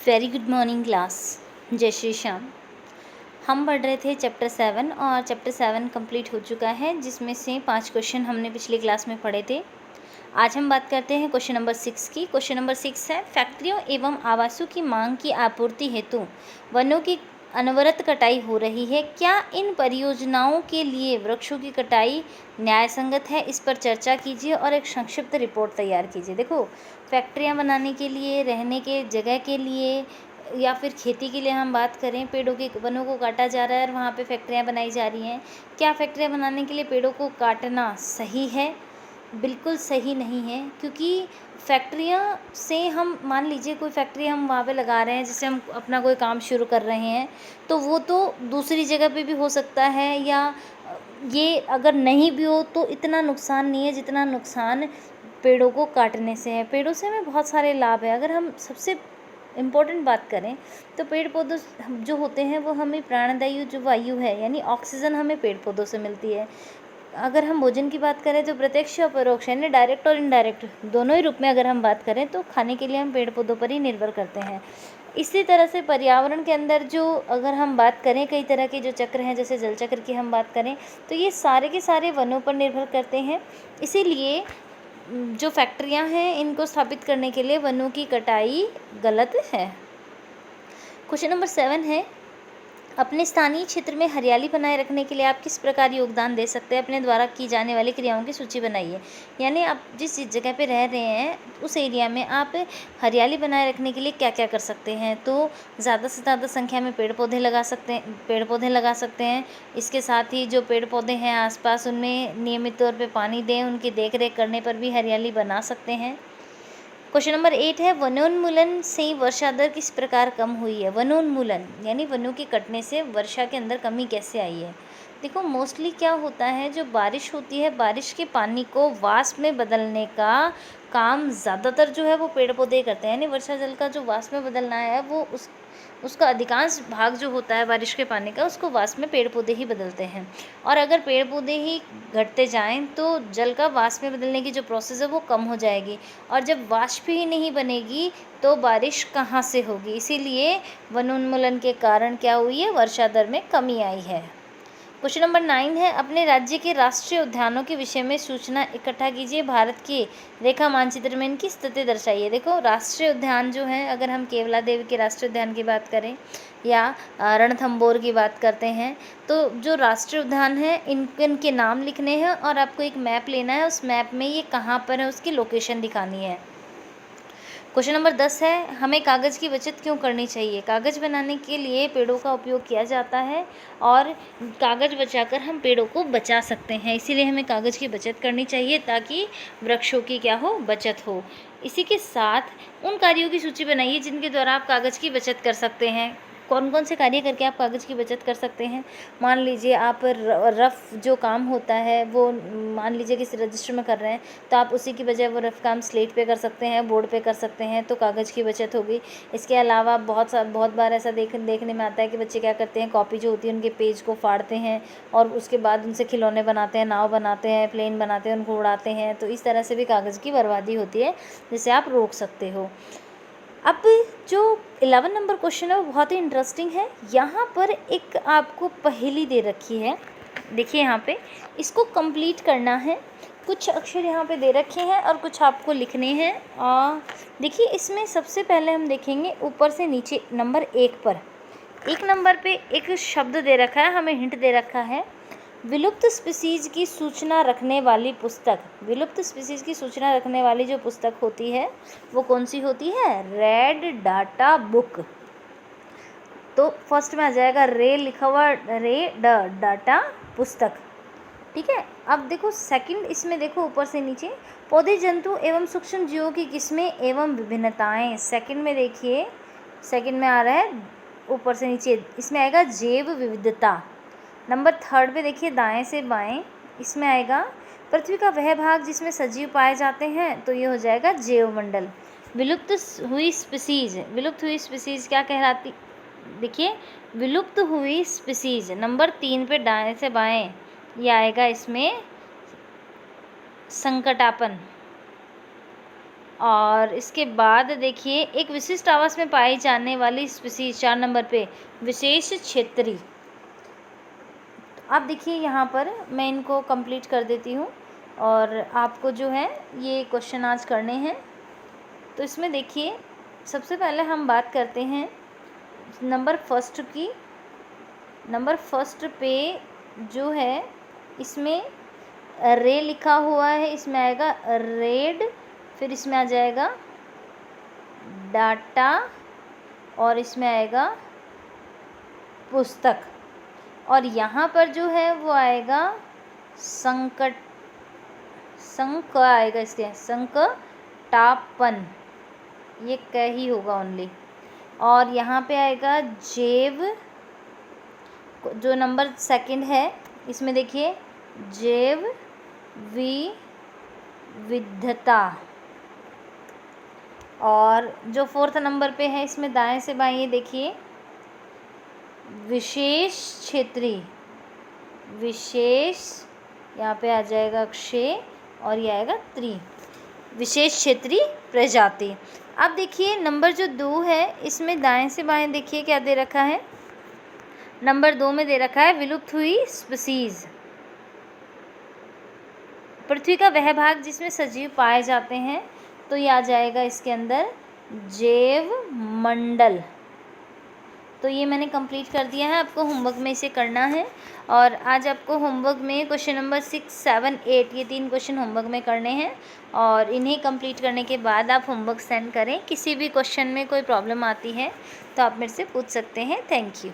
Very good morning class. जय श्री श्याम। हम पढ़ रहे थे चैप्टर 7 और चैप्टर 7 कंप्लीट हो चुका है, जिसमें से 5 क्वेश्चन हमने पिछली क्लास में पढ़े थे। आज हम बात करते हैं क्वेश्चन नंबर 6 की। क्वेश्चन नंबर 6 है, फैक्ट्रियों एवं आवासों की मांग की आपूर्ति हेतु वनों की अनवरत कटाई हो रही है। क्या इन परियोजनाओं के लिए वृक्षों की कटाई न्यायसंगत है? इस पर चर्चा कीजिए और एक संक्षिप्त रिपोर्ट तैयार कीजिए। देखो, फैक्ट्रियां बनाने के लिए, रहने के जगह के लिए या फिर खेती के लिए हम बात करें, पेड़ों के वनों को काटा जा रहा है और वहाँ पे फैक्ट्रियां बनाई जा रही हैं। क्या फैक्ट्रियां बनाने के लिए पेड़ों को काटना सही है? बिल्कुल सही नहीं है, क्योंकि फैक्ट्रियाँ से हम मान लीजिए कोई फैक्ट्री हम वहाँ पे लगा रहे हैं, जैसे हम अपना कोई काम शुरू कर रहे हैं, तो वो तो दूसरी जगह पे भी हो सकता है, या ये अगर नहीं भी हो तो इतना नुकसान नहीं है जितना नुकसान पेड़ों को काटने से है। पेड़ों से हमें बहुत सारे लाभ है। अगर हम सबसे इम्पोर्टेंट बात करें तो पेड़ पौधों जो होते हैं वो हमें प्राणदायी जो वायु है, यानी ऑक्सीजन, हमें पेड़ पौधों से मिलती है। अगर हम भोजन की बात करें तो प्रत्यक्ष और परोक्ष, यानी डायरेक्ट और इनडायरेक्ट दोनों ही रूप में अगर हम बात करें तो खाने के लिए हम पेड़ पौधों पर ही निर्भर करते हैं। इसी तरह से पर्यावरण के अंदर जो अगर हम बात करें, कई तरह के जो चक्र हैं, जैसे जल चक्र की हम बात करें, तो ये सारे के सारे वनों पर निर्भर करते हैं। इसीलिए जो फैक्ट्रियां हैं, इनको स्थापित करने के लिए वनों की कटाई गलत है। क्वेश्चन नंबर 7 है, अपने स्थानीय क्षेत्र में हरियाली बनाए रखने के लिए आप किस प्रकार योगदान दे सकते हैं? अपने द्वारा की जाने वाली क्रियाओं की सूची बनाइए। यानी आप जिस जगह पे रह रहे हैं उस एरिया में आप हरियाली बनाए रखने के लिए क्या क्या कर सकते हैं? तो ज़्यादा से ज़्यादा संख्या में पेड़ पौधे लगा सकते हैं। इसके साथ ही जो पेड़ पौधे हैं आसपास, उनमें नियमित तौर पे पानी दें, उनकी देख रेख करने पर भी हरियाली बना सकते हैं। क्वेश्चन नंबर 8 है, वनोन्मूलन से वर्षा दर किस प्रकार कम हुई है? वनोन्मूलन यानी वनों के कटने से वर्षा के अंदर कमी कैसे आई है? देखो, मोस्टली क्या होता है, जो बारिश होती है, बारिश के पानी को वाष्प में बदलने का काम ज़्यादातर जो है वो पेड़ पौधे करते हैं। यानी वर्षा जल का जो वाष्प में बदलना है, वो उसका अधिकांश भाग जो होता है बारिश के पानी का, उसको वाष्प में पेड़ पौधे ही बदलते हैं। और अगर पेड़ पौधे ही घटते जाएं तो जल का वाष्प में बदलने की जो प्रोसेस है वो कम हो जाएगी, और जब वाष्प ही नहीं बनेगी तो बारिश कहाँ से होगी? इसीलिए वनोन्मूलन के कारण क्या हुई है? वर्षा दर में कमी आई है। क्वेश्चन नंबर 9 है, अपने राज्य के राष्ट्रीय उद्यानों के विषय में सूचना इकट्ठा कीजिए। भारत के रेखा मानचित्र में इनकी स्थिति दर्शाइए। देखो, राष्ट्रीय उद्यान जो है, अगर हम केवला देवी के राष्ट्रीय उद्यान की बात करें या रणथंबोर की बात करते हैं, तो जो राष्ट्रीय उद्यान है इनके नाम लिखने हैं और आपको एक मैप लेना है। उस मैप में ये कहाँ पर है उसकी लोकेशन दिखानी है। क्वेश्चन नंबर 10 है, हमें कागज़ की बचत क्यों करनी चाहिए? कागज़ बनाने के लिए पेड़ों का उपयोग किया जाता है और कागज़ बचाकर हम पेड़ों को बचा सकते हैं। इसीलिए हमें कागज़ की बचत करनी चाहिए, ताकि वृक्षों की क्या हो? बचत हो। इसी के साथ उन कार्यों की सूची बनाइए जिनके द्वारा आप कागज़ की बचत कर सकते हैं। कौन कौन से कार्य करके आप कागज़ की बचत कर सकते हैं? मान लीजिए आप रफ़ जो काम होता है वो मान लीजिए किसी रजिस्टर में कर रहे हैं, तो आप उसी की बजाय वो रफ़ काम स्लेट पे कर सकते हैं, बोर्ड पे कर सकते हैं, तो कागज़ की बचत होगी। इसके अलावा बहुत बार ऐसा देखने में आता है कि बच्चे क्या करते हैं, कॉपी जो होती है उनके पेज को फाड़ते हैं और उसके बाद उनसे खिलौने बनाते हैं, नाव बनाते हैं, प्लेन बनाते हैं, उनको उड़ाते हैं। तो इस तरह से भी कागज़ की बर्बादी होती है, जिसे आप रोक सकते हो। अब जो 11 नंबर क्वेश्चन है वो बहुत ही इंटरेस्टिंग है। यहाँ पर एक आपको पहेली दे रखी है, देखिए यहाँ पे, इसको कंप्लीट करना है। कुछ अक्षर यहाँ पे दे रखे हैं और कुछ आपको लिखने हैं। देखिए, इसमें सबसे पहले हम देखेंगे ऊपर से नीचे नंबर 1 पर। 1 नंबर पे एक शब्द दे रखा है, हमें हिंट दे रखा है, विलुप्त स्पीसीज की सूचना रखने वाली पुस्तक। विलुप्त स्पीसीज की सूचना रखने वाली जो पुस्तक होती है वो कौन सी होती है? Red data book. तो फर्स्ट में आ जाएगा रे लिखा हुआ, डाटा पुस्तक। ठीक है। अब देखो सेकंड, इसमें देखो ऊपर से नीचे, पौधे, जंतु एवं सूक्ष्म जीवों की किस्में एवं विभिन्नताएं। सेकंड में देखिए, सेकंड में आ रहा है ऊपर से नीचे, इसमें आएगा जैव विविधता। नंबर 3 पे देखिए दाएं से बाएं, इसमें आएगा पृथ्वी का वह भाग जिसमें सजीव पाए जाते हैं, तो ये हो जाएगा जैवमंडल। विलुप्त हुई स्पीसीज क्या कहलाती? देखिए, विलुप्त हुई स्पीसीज नंबर 3 पे दाएं से बाएं, ये आएगा इसमें संकटापन। और इसके बाद देखिए एक विशिष्ट आवास में पाई जाने वाली स्पीसीज 4 नंबर पे विशेष क्षेत्रीय। अब देखिए यहाँ पर मैं इनको कंप्लीट कर देती हूँ और आपको जो है ये क्वेश्चन आज करने हैं। तो इसमें देखिए सबसे पहले हम बात करते हैं नंबर फर्स्ट की। नंबर फर्स्ट पे जो है इसमें रे लिखा हुआ है, इसमें आएगा रेड, फिर इसमें आ जाएगा डाटा और इसमें आएगा पुस्तक, और यहाँ पर जो है वो आएगा संकट, संक आएगा, इसके संकटापन, ये क ही होगा ओनली। और यहाँ पे आएगा जैव, जो नंबर सेकंड है इसमें देखिए जैव विविधता। और जो फोर्थ नंबर पे है इसमें दाएं से बाएं ये देखिए विशेष क्षेत्रीय, विशेष यहाँ पे आ जाएगा क्षय और ये आएगा त्रि, विशेष क्षेत्रीय प्रजाति। अब देखिए नंबर जो 2 है इसमें दाएं से बाएं देखिए क्या दे रखा है। नंबर 2 में दे रखा है विलुप्त हुई स्पीसीज, पृथ्वी का वह भाग जिसमें सजीव पाए जाते हैं, तो ये आ जाएगा इसके अंदर जैव मंडल। तो ये मैंने कंप्लीट कर दिया है, आपको होमवर्क में इसे करना है। और आज आपको होमवर्क में क्वेश्चन नंबर 6, 7, 8 ये 3 क्वेश्चन होमवर्क में करने हैं और इन्हें कंप्लीट करने के बाद आप होमवर्क सेंड करें। किसी भी क्वेश्चन में कोई प्रॉब्लम आती है तो आप मेरे से पूछ सकते हैं। Thank you.